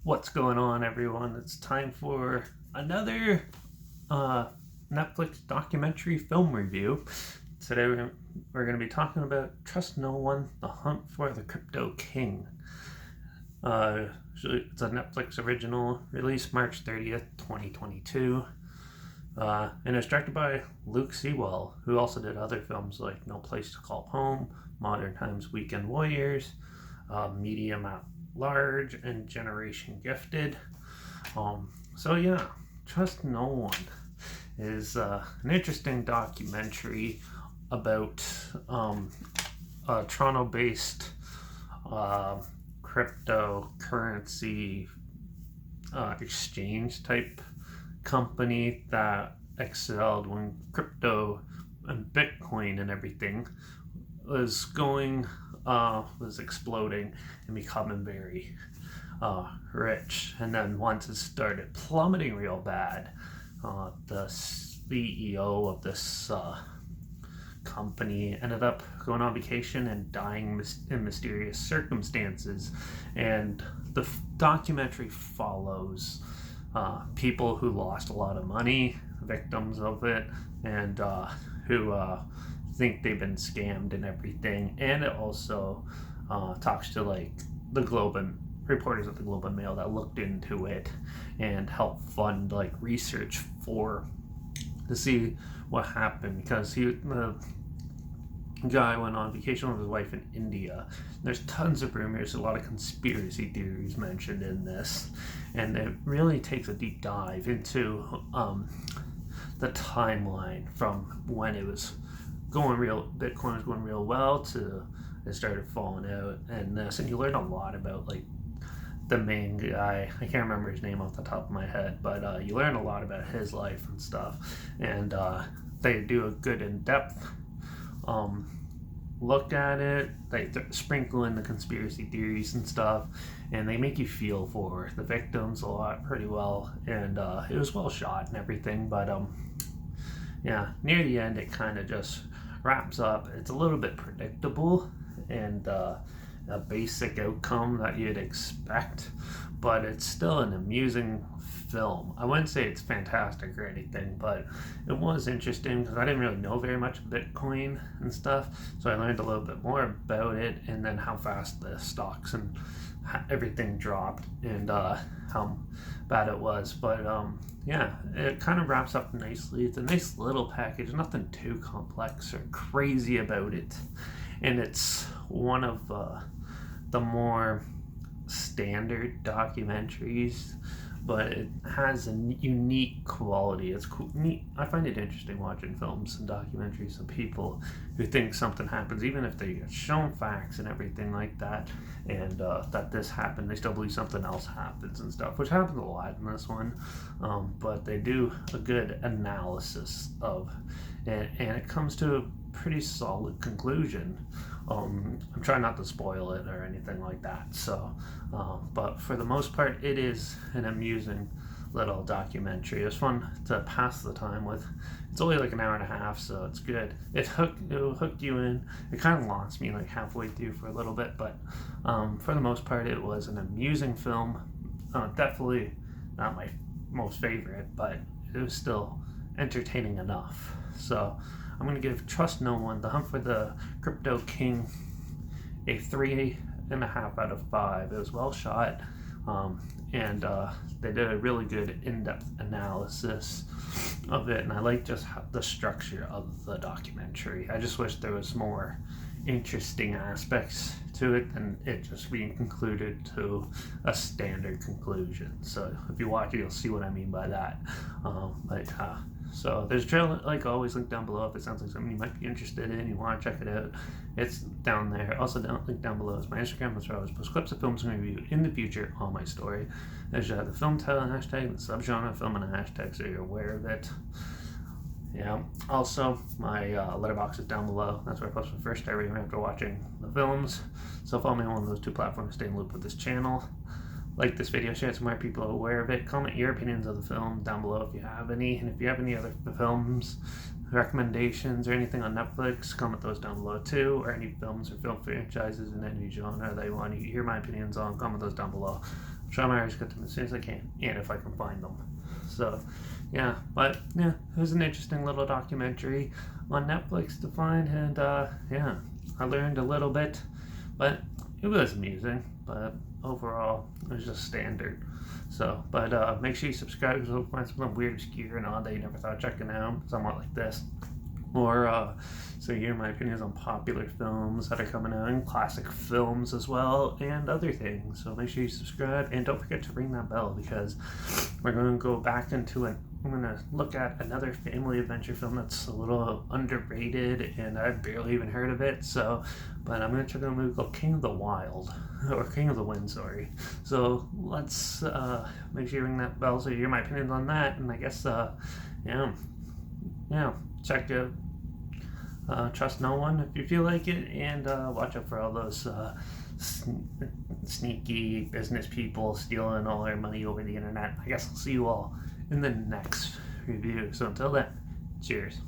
What's going on, everyone? It's time for another Netflix documentary film review. Today we're going to be talking about Trust No One, The Hunt for the Crypto King. It's a Netflix original, released March 30th, 2022. And it's directed by Luke Sewell, who also did other films like No Place to Call Home, Modern Times Weekend Warriors, Medium at Large, and Generation Gifted. Trust No One is an interesting documentary about a Toronto-based cryptocurrency exchange type company that excelled when crypto and Bitcoin and everything was exploding and becoming very rich. And then once it started plummeting real bad, the CEO of this company ended up going on vacation and dying in mysterious circumstances. And the documentary follows people who lost a lot of money, victims of it, and who think they've been scammed and everything. And it also talks to like the Globe and reporters at the Globe and Mail that looked into it and helped fund like research to see what happened, because the guy went on vacation with his wife in India. There's tons of rumors, a lot of conspiracy theories mentioned in this, and it really takes a deep dive into the timeline from when Bitcoin was going real well to it started falling out, and you learn a lot about like the main guy. I can't remember his name off the top of my head, but you learn a lot about his life and stuff, and they do a good in-depth look at it. They sprinkle in the conspiracy theories and stuff, and they make you feel for the victims a lot pretty well, and it was well shot and everything. But near the end it kind of just wraps up. It's a little bit predictable and a basic outcome that you'd expect, but it's still an amusing film. I wouldn't say it's fantastic or anything, but it was interesting because I didn't really know very much of Bitcoin and stuff, so I learned a little bit more about it, and then how fast the stocks and everything dropped, and how bad it was. But it kind of wraps up nicely. It's a nice little package, nothing too complex or crazy about it, and it's one of the more standard documentaries, but it has a unique quality. It's cool, neat. I find it interesting watching films and documentaries of people who think something happens, even if they get shown facts and everything like that, and that this happened, they still believe something else happens and stuff, which happens a lot in this one. But they do a good analysis of it, and it comes to a pretty solid conclusion. I'm trying not to spoil it or anything like that. So, but for the most part, it is an amusing little documentary. It was fun to pass the time with. It's only like an hour and a half, so it's good. It hooked you in. It kind of lost me like halfway through for a little bit, but for the most part, it was an amusing film. Definitely not my most favorite, but it was still entertaining enough. So I'm going to give Trust No One, The Hunt for the Crypto King, a 3.5 out of 5. It was well shot, and they did a really good in-depth analysis of it, and I like just the structure of the documentary. I just wish there was more interesting aspects to it than it just being concluded to a standard conclusion. So if you watch it, you'll see what I mean by that. So there's a trailer, like always, linked down below if it sounds like something you might be interested in, you want to check it out. It's down there. Also linked down below is my Instagram, that's where I always post clips of films I'm going to review in the future on my story. There's the film title and hashtag, the subgenre film and a hashtag, so you're aware of it. Yeah. Also, my Letterbox is down below. That's where I post my first star rating after watching the films. So follow me on one of those two platforms to stay in the loop with this channel. Like this video, share it so more people are aware of it. Comment your opinions of the film down below if you have any. And if you have any other films, recommendations, or anything on Netflix, comment those down below too. Or any films or film franchises in any genre that you want to hear my opinions on, comment those down below. try my hardest to get them as soon as I can, and if I can find them. So, yeah, but yeah, it was an interesting little documentary on Netflix to find, and yeah, I learned a little bit, but it was amusing. But overall, it was just standard. So, but make sure you subscribe because you'll find something weird, obscure, and odd that you never thought of checking out. Somewhat like this. Or so hear my opinions on popular films that are coming out and classic films as well and other things. So make sure you subscribe and don't forget to ring that bell because we're going to go back into it. I'm going to look at another family adventure film that's a little underrated and I've barely even heard of it. So, but I'm going to check out a movie called King of the Wild or King of the Wind, sorry. So let's make sure you ring that bell so you hear my opinions on that. And I guess yeah, check it. Trust no one if you feel like it, and watch out for all those sneaky business people stealing all our money over the internet. I guess I'll see you all in the next review. So until then, cheers.